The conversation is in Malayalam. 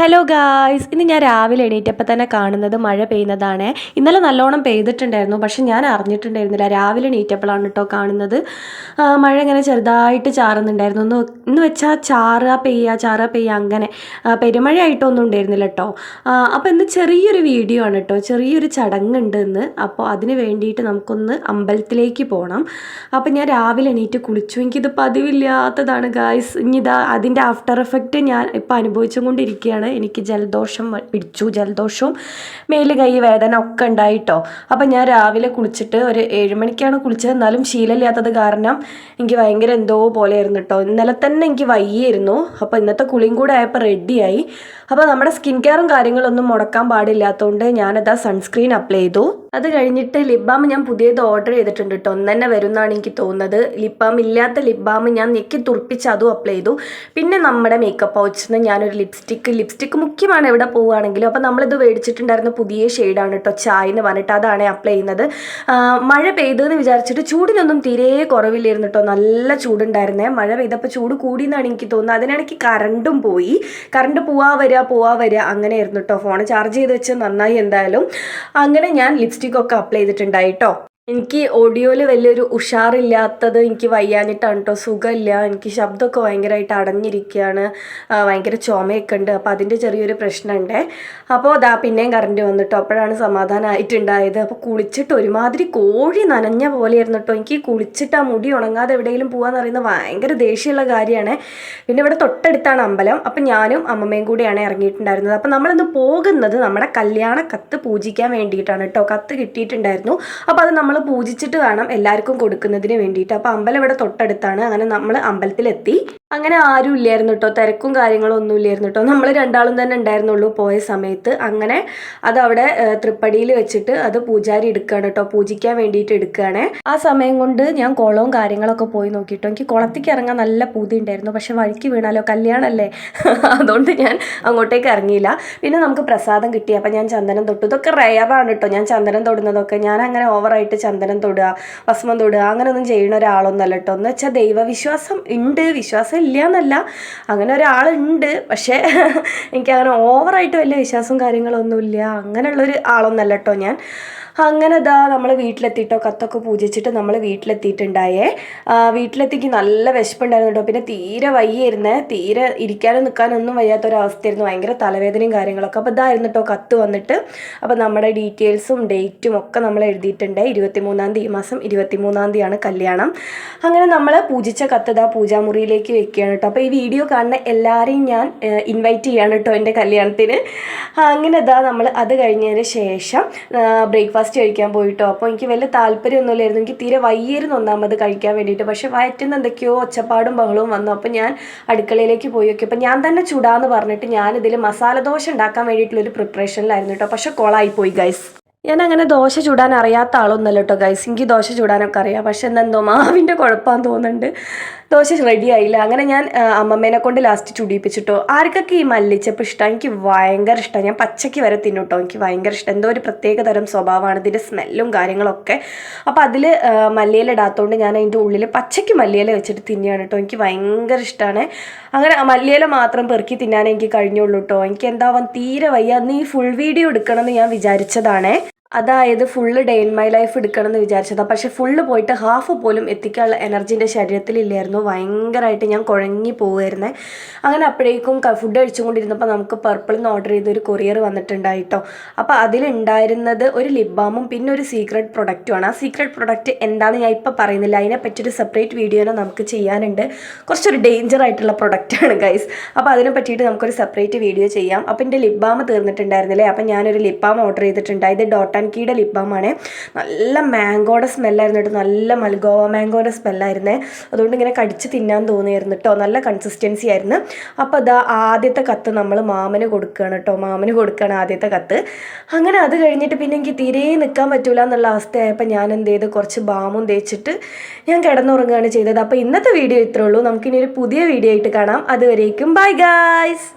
ഹലോ ഗായ്സ്, ഇന്ന് ഞാൻ രാവിലെ എണീറ്റപ്പോൾ തന്നെ കാണുന്നത് മഴ പെയ്യുന്നതാണ്. ഇന്നലെ നല്ലോണം പെയ്തിട്ടുണ്ടായിരുന്നു, പക്ഷെ ഞാൻ അറിഞ്ഞിട്ടുണ്ടായിരുന്നില്ല. രാവിലെ എണീറ്റപ്പോഴാണ് കേട്ടോ കാണുന്നത്. മഴ ഇങ്ങനെ ചെറുതായിട്ട് ചാറുന്നുണ്ടായിരുന്നു. എന്ന് വെച്ചാൽ ചാറുക പെയ്യുക അങ്ങനെ പെരുമഴയായിട്ടൊന്നും ഉണ്ടായിരുന്നില്ല കേട്ടോ. അപ്പോൾ ഇന്ന് ചെറിയൊരു വീഡിയോ ആണ് കേട്ടോ, ചെറിയൊരു ചടങ്ങുണ്ട് ഇന്ന്. അപ്പോൾ അതിന് വേണ്ടിയിട്ട് നമുക്കൊന്ന് അമ്പലത്തിലേക്ക് പോകണം. അപ്പോൾ ഞാൻ രാവിലെ എണീറ്റ് കുളിച്ചു. എനിക്കിത് പതിവില്ലാത്തതാണ് ഗായ്സ്. ഇനിയിതാ അതിൻ്റെ ആഫ്റ്റർ എഫക്റ്റ് ഞാൻ ഇപ്പോൾ അനുഭവിച്ചുകൊണ്ടിരിക്കുകയാണ്. എനിക്ക് ജലദോഷം പിടിച്ചു, ജലദോഷവും മേല് കൈ വേദന ഒക്കെ ഉണ്ടായിട്ടോ. അപ്പം ഞാൻ രാവിലെ കുളിച്ചിട്ട് ഒരു 7 മണിക്കാണ് കുളിച്ചത്. എന്നാലും ശീലമില്ലാത്തത് കാരണം എനിക്ക് ഭയങ്കര എന്തോ പോലെയായിരുന്നു കേട്ടോ. ഇന്നലെ തന്നെ എനിക്ക് വയ്യായിരുന്നു. അപ്പോൾ ഇന്നത്തെ കുളിയും കൂടെ ആയപ്പോൾ റെഡിയായി. അപ്പോൾ നമ്മുടെ സ്കിൻ കെയറും കാര്യങ്ങളൊന്നും മുടക്കാൻ പാടില്ലാത്തതുകൊണ്ട് ഞാനതാ സൺസ്ക്രീൻ അപ്ലൈ ചെയ്തു. അത് കഴിഞ്ഞിട്ട് ലിപ് ബാം ഞാൻ പുതിയത് ഓർഡർ ചെയ്തിട്ടുണ്ട് കേട്ടോ. ഒന്ന് തന്നെ വരുമെന്നാണ് എനിക്ക് തോന്നുന്നത്. ലിപ് ബാം ഇല്ലാത്ത ലിപ് ബാം ഞാൻ ഞെക്കി തുറപ്പിച്ച് അതും അപ്ലൈ ചെയ്തു. പിന്നെ നമ്മുടെ മേക്കപ്പ് പൗച്ചിൽ നിന്ന് ഞാനൊരു ലിപ്സ്റ്റിക്ക് മുഖ്യമാണ് എവിടെ പോവുകയാണെങ്കിലും. അപ്പോൾ നമ്മളിത് മേടിച്ചിട്ടുണ്ടായിരുന്ന പുതിയ ഷെയ്ഡാണ് കേട്ടോ, ചായ എന്ന് പറഞ്ഞിട്ട്. അതാണ് അപ്ലൈ ചെയ്യുന്നത്. മഴ പെയ്തെന്ന് വിചാരിച്ചിട്ട് ചൂടിനൊന്നും തീരെ കുറവില്ലായിരുന്നു കേട്ടോ. നല്ല ചൂടുണ്ടായിരുന്നേ. മഴ പെയ്തപ്പോൾ ചൂട് കൂടിയെന്നാണ് എനിക്ക് തോന്നുന്നത്. അതിനിടയ്ക്ക് കറണ്ടും പോയി. കറണ്ട് പോവാ വരിക അങ്ങനെയായിരുന്നു കേട്ടോ. ഫോൺ ചാർജ് ചെയ്ത് വെച്ച് നന്നായി എന്തായാലും. അങ്ങനെ ഞാൻ ലിപ്സ്റ്റിക്കൊക്കെ അപ്ലൈ ചെയ്തിട്ടുണ്ടായി കേട്ടോ. എനിക്ക് ഓഡിയോയിൽ വലിയൊരു ഉഷാറില്ലാത്തത് എനിക്ക് വയ്യാഞ്ഞിട്ടാണ് കേട്ടോ. സുഖമില്ല, എനിക്ക് ശബ്ദമൊക്കെ ഭയങ്കരമായിട്ട് അടഞ്ഞിരിക്കുകയാണ്. ഭയങ്കര ചുമയൊക്കെ ഉണ്ട്. അപ്പോൾ അതിൻ്റെ ചെറിയൊരു പ്രശ്നമുണ്ട്. അപ്പോൾ അതാ പിന്നെയും കറണ്ട് വന്നിട്ടോ. അപ്പോഴാണ് സമാധാനമായിട്ടുണ്ടായത്. അപ്പോൾ കുളിച്ചിട്ട് ഒരുമാതിരി കോഴി നനഞ്ഞ പോലെയായിരുന്നു കേട്ടോ. എനിക്ക് കുളിച്ചിട്ട് ആ മുടി ഉണങ്ങാതെ എവിടെയെങ്കിലും പോകാന്ന് പറയുന്നത് ഭയങ്കര ദേഷ്യമുള്ള കാര്യമാണ്. പിന്നെ ഇവിടെ തൊട്ടടുത്താണ് അമ്പലം. അപ്പം ഞാനും അമ്മമ്മയും കൂടിയാണ് ഇറങ്ങിയിട്ടുണ്ടായിരുന്നത്. അപ്പം നമ്മളിന്ന് പോകുന്നത് നമ്മുടെ കല്യാണ കത്ത് പൂജിക്കാൻ വേണ്ടിയിട്ടാണ് കേട്ടോ. കത്ത് കിട്ടിയിട്ടുണ്ടായിരുന്നു. അപ്പോൾ അത് നമ്മൾ പൂജിച്ചിട്ട് വേണം എല്ലാവർക്കും കൊടുക്കുന്നതിന് വേണ്ടിയിട്ട്. അപ്പോൾ അമ്പലം ഇവിടെ തൊട്ടടുത്താണ്. അങ്ങനെ നമ്മൾ അമ്പലത്തിലെത്തി. അങ്ങനെ ആരും ഇല്ലായിരുന്നു കേട്ടോ, തിരക്കും കാര്യങ്ങളും ഒന്നും ഇല്ലായിരുന്നു കേട്ടോ. നമ്മൾ രണ്ടാളും തന്നെ ഉണ്ടായിരുന്നുള്ളൂ പോയ സമയത്ത്. അങ്ങനെ അതവിടെ തൃപ്പടിയിൽ വെച്ചിട്ട് അത് പൂജാരി എടുക്കുകയാണ് കേട്ടോ, പൂജിക്കാൻ വേണ്ടിയിട്ട് എടുക്കുകയാണ്. ആ സമയം കൊണ്ട് ഞാൻ കുളവും കാര്യങ്ങളൊക്കെ പോയി നോക്കിയിട്ടോ. എനിക്ക് കുളത്തേക്ക് ഇറങ്ങാൻ നല്ല പൂതി ഉണ്ടായിരുന്നു, പക്ഷെ വഴിക്ക് വീണാലോ, കല്യാണമല്ലേ, അതുകൊണ്ട് ഞാൻ അങ്ങോട്ടേക്ക് ഇറങ്ങിയില്ല. പിന്നെ നമുക്ക് പ്രസാദം കിട്ടി. അപ്പം ഞാൻ ചന്ദനം തൊട്ടു. ഇതൊക്കെ റെയറാണ് കേട്ടോ, ഞാൻ ചന്ദനം തൊടുന്നതൊക്കെ. ഞാൻ അങ്ങനെ ഓവറായിട്ട് ചന്ദനം തൊടുക, ഭസ്മം തൊടുക അങ്ങനെയൊന്നും ചെയ്യുന്ന ഒരാളൊന്നല്ല കേട്ടോ. എന്ന് വെച്ചാൽ ദൈവവിശ്വാസം ഉണ്ട്, വിശ്വാസം ഇല്ല എന്നല്ല, അങ്ങനെ ഒരാളുണ്ട്. പക്ഷേ എനിക്കങ്ങനെ ഓവറായിട്ട് വലിയ വിശ്വാസവും കാര്യങ്ങളൊന്നുമില്ല. അങ്ങനെയുള്ളൊരു ആളൊന്നല്ല കേട്ടോ ഞാൻ. അങ്ങനെ ഇതാ നമ്മൾ വീട്ടിലെത്തിയിട്ടോ. കത്തൊക്കെ പൂജിച്ചിട്ട് നമ്മൾ വീട്ടിലെത്തിയിട്ടുണ്ടായേ. വീട്ടിലെത്തിക്ക് നല്ല വിശപ്പുണ്ടായിരുന്നു കേട്ടോ. പിന്നെ തീരെ വയ്യായിരുന്നേ, തീരെ ഇരിക്കാനും നിൽക്കാനൊന്നും വയ്യാത്തൊരവസ്ഥയായിരുന്നു. ഭയങ്കര തലവേദനയും കാര്യങ്ങളൊക്കെ. അപ്പോൾ ഇതായിരുന്നു കേട്ടോ കത്ത് വന്നിട്ട്. അപ്പോൾ നമ്മുടെ ഡീറ്റെയിൽസും ഡേറ്റും ഒക്കെ നമ്മൾ എഴുതിയിട്ടുണ്ട്. 23-ാം തീയതി, ഈ മാസം 23-ാം തീയതിയാണ് കല്യാണം. അങ്ങനെ നമ്മൾ പൂജിച്ച കത്ത് ഇതാ പൂജാമുറിയിലേക്ക് വെക്കുകയാണ് കേട്ടോ. അപ്പോൾ ഈ വീഡിയോ കാണുന്ന എല്ലാവരെയും ഞാൻ ഇൻവൈറ്റ് ചെയ്യാണ് കേട്ടോ എൻ്റെ കല്യാണത്തിന്. അങ്ങനെ ഇതാ നമ്മൾ അത് കഴിഞ്ഞതിന് ശേഷം ബ്രേക്ക്ഫാസ്റ്റ് കഴിക്കാൻ പോയിട്ടോ. അപ്പോൾ എനിക്ക് വലിയ താല്പര്യമൊന്നുമില്ലായിരുന്നു. എനിക്ക് തീരെ വയ്യായിരുന്നു ഒന്നാമത് കഴിക്കാൻ വേണ്ടിയിട്ട്. പക്ഷേ വയറ്റിന്ന് എന്തൊക്കെയോ ഒച്ചപ്പാടും ബഹളവും വന്നു. അപ്പോൾ ഞാൻ അടുക്കളയിലേക്ക് പോയി നോക്കി. അപ്പോൾ ഞാൻ തന്നെ ചൂടാന്ന് പറഞ്ഞിട്ട് ഞാനിതിൽ മസാല ദോശ ഉണ്ടാക്കാൻ വേണ്ടിയിട്ടുള്ളൊരു പ്രിപ്പറേഷനിലായിരുന്നു കേട്ടോ. പക്ഷേ കൊളായിപ്പോയി ഗൈസ്. ഞാൻ അങ്ങനെ ദോശ ചൂടാൻ അറിയാത്ത ആളൊന്നുമല്ല കേട്ടോ ഗൈസ്. എനിക്ക് ദോശ ചൂടാനൊക്കെ അറിയാം, പക്ഷെ എന്തോ മാവിൻ്റെ കുഴപ്പമാണെന്ന് തോന്നുന്നുണ്ട്. ദോശ റെഡി ആയില്ല. അങ്ങനെ ഞാൻ അമ്മമ്മേനെ കൊണ്ട് ലാസ്റ്റ് ചുടിപ്പിച്ചിട്ടോ. ആർക്കൊക്കെ ഈ മല്ലിച്ചപ്പ് ഇഷ്ടം? എനിക്ക് ഭയങ്കര ഇഷ്ടമാണ്. ഞാൻ പച്ചയ്ക്ക് വരെ തിന്നു കേട്ടോ. എനിക്ക് ഭയങ്കര ഇഷ്ടം. എന്തോ ഒരു പ്രത്യേക തരം സ്വഭാവമാണ് ഇതിൻ്റെ സ്മെല്ലും കാര്യങ്ങളൊക്കെ. അപ്പോൾ അതിൽ മല്ലിയില ഇടാത്തതുകൊണ്ട് ഞാൻ അതിൻ്റെ ഉള്ളിൽ പച്ചയ്ക്ക് മല്ലിയില വെച്ചിട്ട് തിന്നുകയാണ് കേട്ടോ. എനിക്ക് ഭയങ്കര ഇഷ്ടമാണ്. അങ്ങനെ മല്ലിയില മാത്രം പെറുക്കി തിന്നാനേ എനിക്ക് കഴിഞ്ഞുള്ളൂ കേട്ടോ. എനിക്ക് എന്താവാൻ തീരെ വയ്യ. അന്ന് ഈ ഫുൾ വീഡിയോ എടുക്കണമെന്ന് ഞാൻ വിചാരിച്ചതാണേ. അതായത് full day in my life എടുക്കണമെന്ന് വിചാരിച്ചതാണ്. പക്ഷെ ഫുള്ള് പോയിട്ട് ഹാഫ് പോലും എത്തിക്കാനുള്ള എനർജി എൻ്റെ ശരീരത്തിലില്ലായിരുന്നു. ഭയങ്കരമായിട്ട് ഞാൻ കുഴങ്ങി പോവുമായിരുന്നേ. അങ്ങനെ അപ്പോഴേക്കും ഫുഡ് കഴിച്ചുകൊണ്ടിരുന്നപ്പോൾ നമുക്ക് പർപ്പിളിൽ നിന്ന് ഓർഡർ ചെയ്തൊരു കൊറിയർ വന്നിട്ടുണ്ടായിട്ടോ. അപ്പോൾ അതിലുണ്ടായിരുന്നത് ഒരു ലിപ് ബാമും പിന്നെ ഒരു സീക്രട്ട് പ്രൊഡക്റ്റുമാണ്. ആ സീക്രട്ട് പ്രൊഡക്റ്റ് എന്താണെന്ന് ഞാൻ ഇപ്പോൾ പറയുന്നില്ല. അതിനെപ്പറ്റിയൊരു സെപ്പറേറ്റ് വീഡിയോനെ നമുക്ക് ചെയ്യാനുണ്ട്. കുറച്ചൊരു ഡേഞ്ചർ ആയിട്ടുള്ള പ്രൊഡക്റ്റാണ് ഗൈസ്. അപ്പോൾ അതിനെ പറ്റിയിട്ട് നമുക്കൊരു സെപ്പറേറ്റ് വീഡിയോ ചെയ്യാം. അപ്പോൾ എൻ്റെ ലിപ് ബാം തീർന്നിട്ടുണ്ടായിരുന്നില്ലേ. അപ്പോൾ ഞാനൊരു ലിപ് ബാം ഓർഡർ ചെയ്തിട്ടുണ്ട്. ഇത് ഡോട്ട് ആൻഡ് കീയുടെ ലിപ് ബാമാണ്. നല്ല മാംഗോയുടെ സ്മെല്ലായിരുന്നു കേട്ടോ. നല്ല മൽഗോവ മാംഗോയുടെ സ്മെല്ലായിരുന്നേ. അതുകൊണ്ട് ഇങ്ങനെ കടിച്ച് തിന്നാൻ തോന്നിയായിരുന്നു കേട്ടോ. നല്ല കൺസിസ്റ്റൻസി ആയിരുന്നു. അപ്പോൾ അതാ ആദ്യത്തെ കത്ത് നമ്മൾ മാമന് കൊടുക്കുകയാണ് കേട്ടോ. മാമന് കൊടുക്കുകയാണ് ആദ്യത്തെ കത്ത്. അങ്ങനെ അത് കഴിഞ്ഞിട്ട് പിന്നെ എനിക്ക് തീരെ നിൽക്കാൻ പറ്റൂല എന്നുള്ള അവസ്ഥയായപ്പോൾ ഞാൻ എന്ത് ചെയ്ത് കുറച്ച് ബാമും തേച്ചിട്ട് ഞാൻ കിടന്നുറങ്ങുകയാണ് ചെയ്തത്. അപ്പോൾ ഇന്നത്തെ വീഡിയോ ഇത്രേ ഉള്ളൂ. നമുക്കിനി ഒരു പുതിയ വീഡിയോ ആയിട്ട് കാണാം. അതുവരേക്കും ബൈ ഗൈസ്.